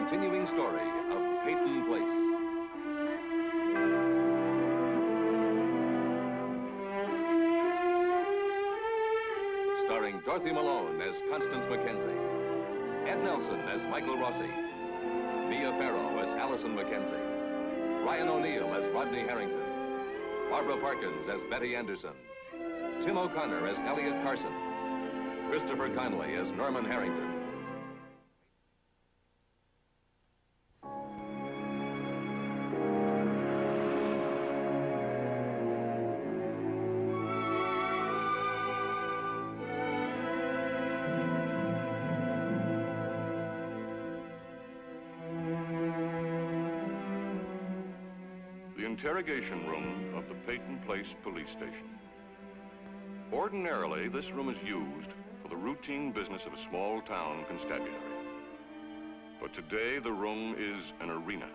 continuing story of Peyton Place. Starring Dorothy Malone as Constance Mackenzie, Ed Nelson as Michael Rossi, Mia Farrow as Allison Mackenzie, Ryan O'Neill as Rodney Harrington, Barbara Parkins as Betty Anderson, Tim O'Connor as Elliot Carson, Christopher Conley as Norman Harrington. Interrogation room of the Peyton Place police station. Ordinarily, this room is used for the routine business of a small-town constabulary. But today, the room is an arena.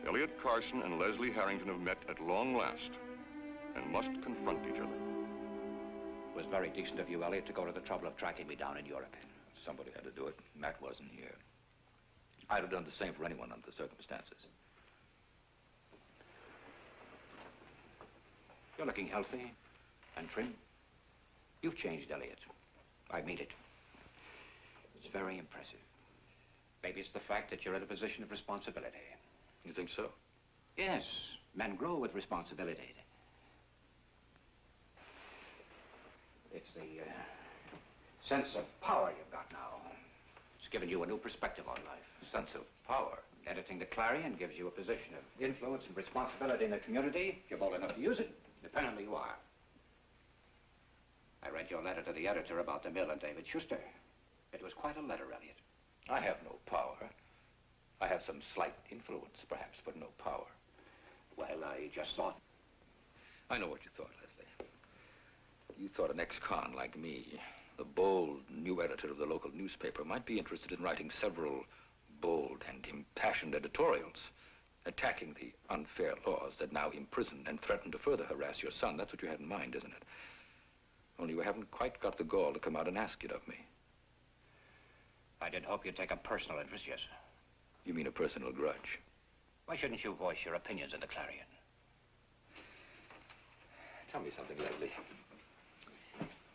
Elliot Carson and Leslie Harrington have met at long last and must confront each other. It was very decent of you, Elliot, to go to the trouble of tracking me down in Europe. Somebody had to do it. Matt wasn't here. I'd have done the same for anyone under the circumstances. You're looking healthy and trim. You've changed, Elliot. I mean it. It's very impressive. Maybe it's the fact that you're in a position of responsibility. You think so? Yes. Men grow with responsibility. It's the sense of power you've got now. It's given you a new perspective on life. Sense of power? Editing the Clarion gives you a position of influence and responsibility in the community. If you're bold enough to use it, dependently you are. I read your letter to the editor about the mill and David Shuster. It was quite a letter, Elliot. I have no power. I have some slight influence, perhaps, but no power. Well, I just thought... I know what you thought, Leslie. You thought an ex-con like me, the bold new editor of the local newspaper, might be interested in writing several bold and impassioned editorials, attacking the unfair laws that now imprison and threaten to further harass your son. That's what you had in mind, isn't it? Only you haven't quite got the gall to come out and ask it of me. I did hope you'd take a personal interest, yes. You mean a personal grudge? Why shouldn't you voice your opinions in the Clarion? Tell me something, Leslie.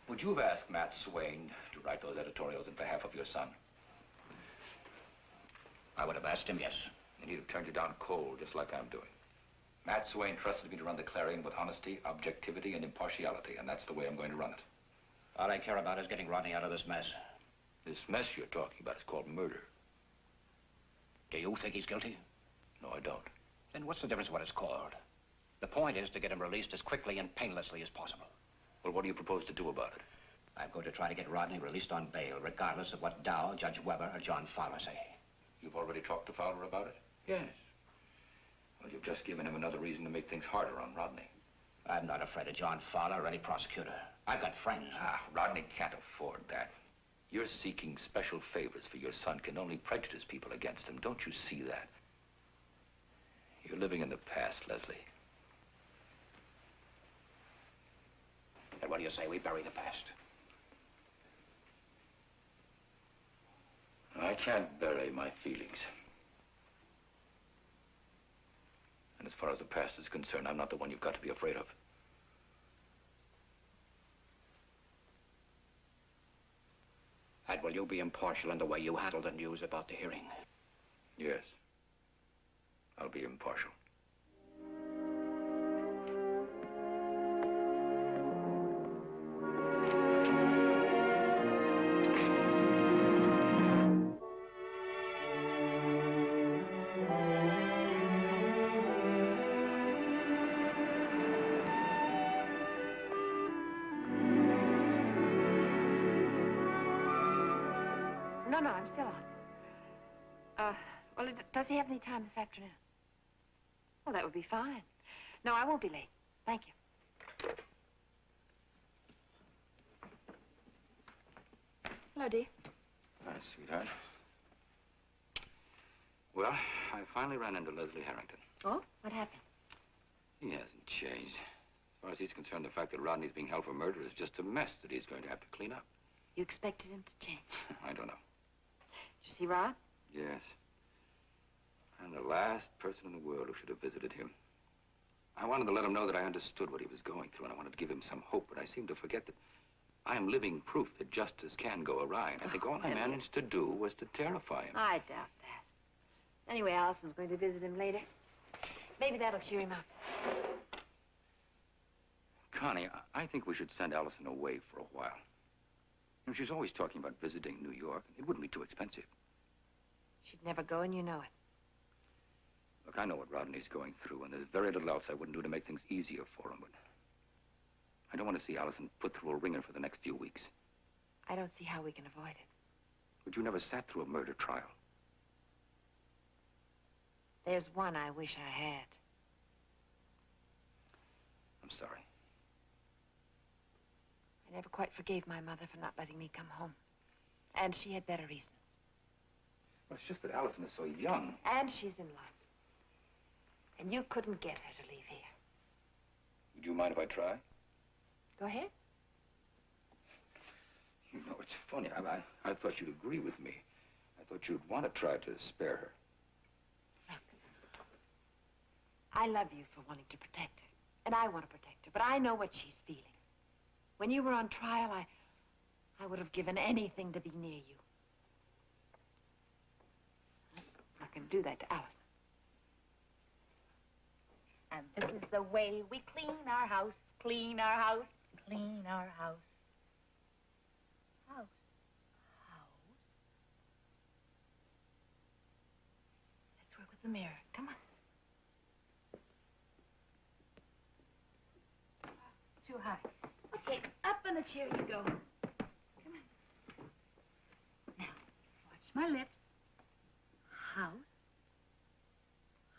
Would you have asked Matt Swain to write those editorials in behalf of your son? I would have asked him, yes. And he'd have turned you down cold, just like I'm doing. Matt Swain trusted me to run the Clarion with honesty, objectivity, and impartiality, and that's the way I'm going to run it. All I care about is getting Rodney out of this mess. This mess you're talking about is called murder. Do you think he's guilty? No, I don't. Then what's the difference what it's called? The point is to get him released as quickly and painlessly as possible. Well, what do you propose to do about it? I'm going to try to get Rodney released on bail, regardless of what Dow, Judge Weber, or John Fowler say. You've already talked to Fowler about it? Yes. Well, you've just given him another reason to make things harder on Rodney. I'm not afraid of John Fowler or any prosecutor. I've got friends. Rodney can't afford that. You're seeking special favors for your son can only prejudice people against him. Don't you see that? You're living in the past, Leslie. And what do you say we bury the past? I can't bury my feelings. And as far as the past is concerned, I'm not the one you've got to be afraid of. And will you be impartial in the way you handle the news about the hearing? Yes. I'll be impartial. No, I'm still on. Well, does he have any time this afternoon? Well, that would be fine. No, I won't be late. Thank you. Hello, dear. Hi, sweetheart. Well, I finally ran into Leslie Harrington. Oh? What happened? He hasn't changed. As far as he's concerned, the fact that Rodney's being held for murder is just a mess that he's going to have to clean up. You expected him to change? I don't know. Did you see Rod? Yes. I'm the last person in the world who should have visited him. I wanted to let him know that I understood what he was going through, and I wanted to give him some hope, but I seemed to forget that I am living proof that justice can go awry, and I think all I managed to do was to terrify him. I doubt that. Anyway, Allison's going to visit him later. Maybe that'll cheer him up. Connie, I think we should send Allison away for a while. You know, she's always talking about visiting New York. It wouldn't be too expensive. She'd never go, and you know it. Look, I know what Rodney's going through, and there's very little else I wouldn't do to make things easier for him, but I don't want to see Allison put through a ringer for the next few weeks. I don't see how we can avoid it. But you never sat through a murder trial. There's one I wish I had. I'm sorry. I never quite forgave my mother for not letting me come home. And she had better reasons. Well, it's just that Allison is so young. And she's in love. And you couldn't get her to leave here. Would you mind if I try? Go ahead. You know, it's funny. I thought you'd agree with me. I thought you'd want to try to spare her. Look, I love you for wanting to protect her. And I want to protect her, but I know what she's feeling. When you were on trial, I would have given anything to be near you. I'm not going to do that to Allison. And this is the way we clean our house, clean our house, clean our house. House. Let's work with the mirror. Come on. Too high. Okay, up on the chair you go. Come on. Now, watch my lips. House.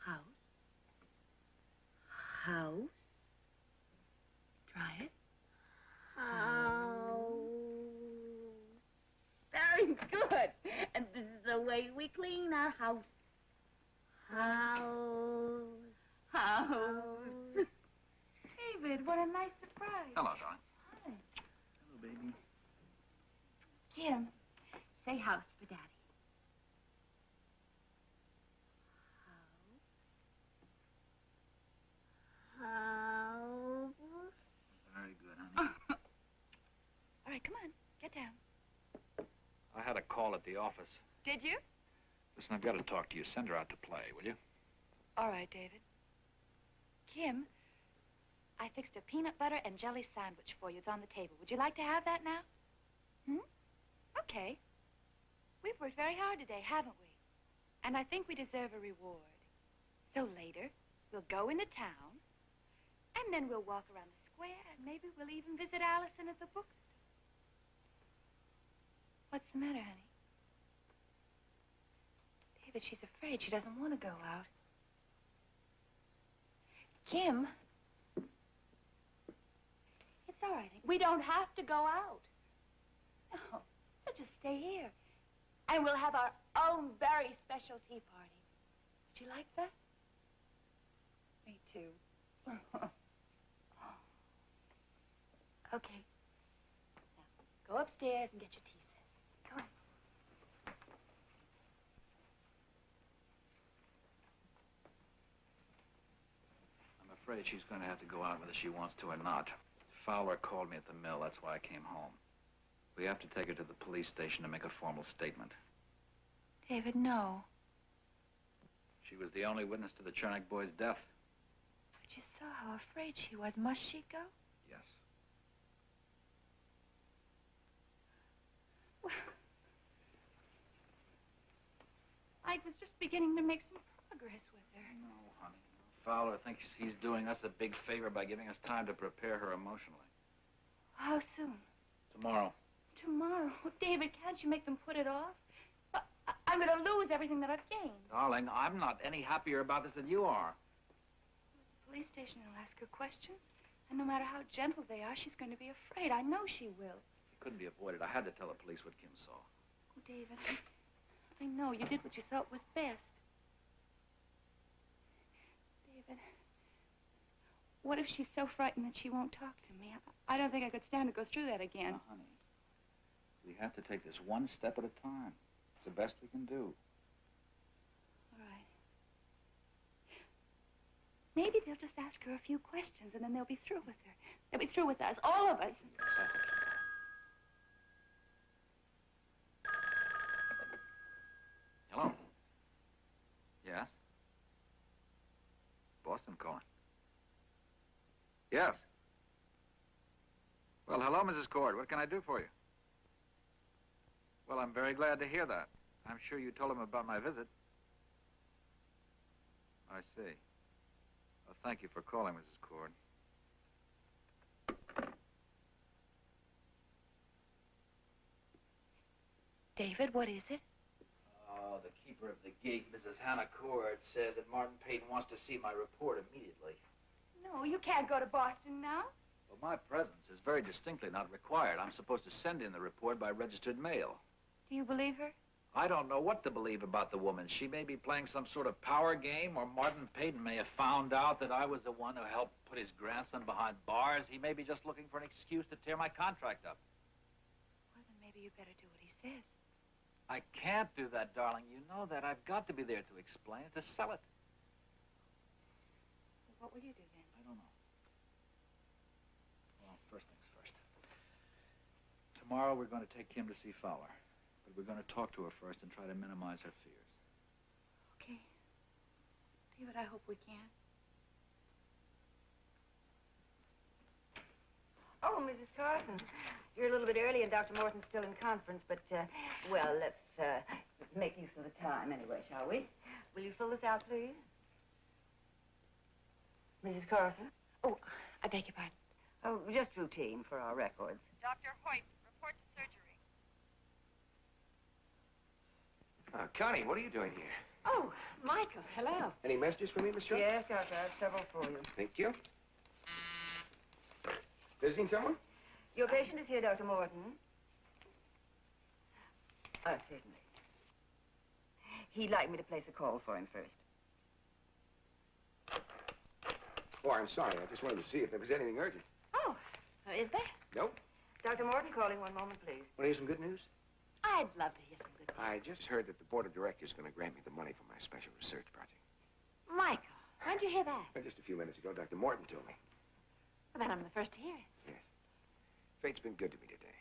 House. House. Try it. House. Very good. And this is the way we clean our house. House. House. David, what a nice surprise. Hello, darling. Hi. Hello, baby. Kim, say house for Daddy. House. Very good, honey. All right, come on. Get down. I had a call at the office. Did you? Listen, I've got to talk to you. Send her out to play, will you? All right, David. Kim, I fixed a peanut butter and jelly sandwich for you. It's on the table. Would you like to have that now? Okay. We've worked very hard today, haven't we? And I think we deserve a reward. So later, we'll go into town, and then we'll walk around the square, and maybe we'll even visit Allison at the bookstore. What's the matter, honey? David, she's afraid. She doesn't want to go out. Kim, it's all right. We don't have to go out. No, we'll just stay here. And we'll have our own very special tea party. Would you like that? Me too. Okay. Now, go upstairs and get your tea set. Go on. I'm afraid she's going to have to go out whether she wants to or not. Fowler called me at the mill. That's why I came home. We have to take her to the police station to make a formal statement. David, no. She was the only witness to the Chernak boy's death. But you saw how afraid she was. Must she go? Yes. Well, I was just beginning to make some progress with her. No, honey. Fowler thinks he's doing us a big favor by giving us time to prepare her emotionally. How soon? Tomorrow. Tomorrow. Oh, David, can't you make them put it off? Well, I'm going to lose everything that I've gained. Darling, I'm not any happier about this than you are. The police station will ask her questions, and no matter how gentle they are, she's going to be afraid. I know she will. It couldn't be avoided. I had to tell the police what Kim saw. Oh, David, I know you did what you thought was best. David, what if she's so frightened that she won't talk to me? I don't think I could stand to go through that again. Now, honey, we have to take this one step at a time. It's the best we can do. All right. Maybe they'll just ask her a few questions, and then they'll be through with her. They'll be through with us, all of us. Hello? Yes? Boston calling. Yes. Well, hello, Mrs. Cord. What can I do for you? Well, I'm very glad to hear that. I'm sure you told him about my visit. I see. Well, thank you for calling, Mrs. Cord. David, what is it? Oh, the keeper of the gate, Mrs. Hannah Cord, says that Martin Peyton wants to see my report immediately. No, you can't go to Boston now. Well, my presence is very distinctly not required. I'm supposed to send in the report by registered mail. Do you believe her? I don't know what to believe about the woman. She may be playing some sort of power game, or Martin Peyton may have found out that I was the one who helped put his grandson behind bars. He may be just looking for an excuse to tear my contract up. Well, then maybe you better do what he says. I can't do that, darling. You know that. I've got to be there to explain it, to sell it. Well, what will you do then? I don't know. Well, first things first. Tomorrow we're going to take Kim to see Fowler. But we're going to talk to her first and try to minimize her fears. Okay. David, I hope we can. Oh, Mrs. Carson, you're a little bit early and Dr. Morton's still in conference, but, well, let's make use of the time anyway, shall we? Will you fill this out, please? Mrs. Carson? Oh, I beg your pardon. Oh, just routine for our records. Dr. Hoyt, report to surgery. Connie, what are you doing here? Oh, Michael, hello. Any messages for me, Miss Jones? Yes, Doctor, I have several for you. Thank you. Visiting someone? Your patient is here, Dr. Morton. Certainly. He'd like me to place a call for him first. Oh, I'm sorry. I just wanted to see if there was anything urgent. Oh, is there? Nope. Dr. Morton calling, one moment, please. Want to hear some good news? I'd love to hear some good news. I just heard that the board of directors is going to grant me the money for my special research project. Michael, when did you hear that? Well, just a few minutes ago, Dr. Morton told me. Well, then I'm the first to hear it. Yes. Fate's been good to me today.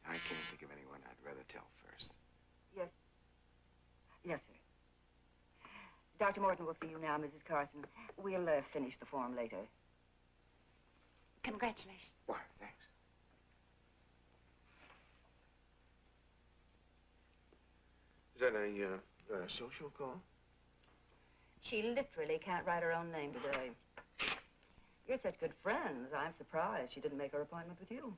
I can't think of anyone I'd rather tell first. Yes. Yes, sir. Dr. Morton will see you now, Mrs. Carson. We'll finish the form later. Congratulations. Why, thanks. Is that a social call? She literally can't write her own name today. You're such good friends. I'm surprised she didn't make her appointment with you.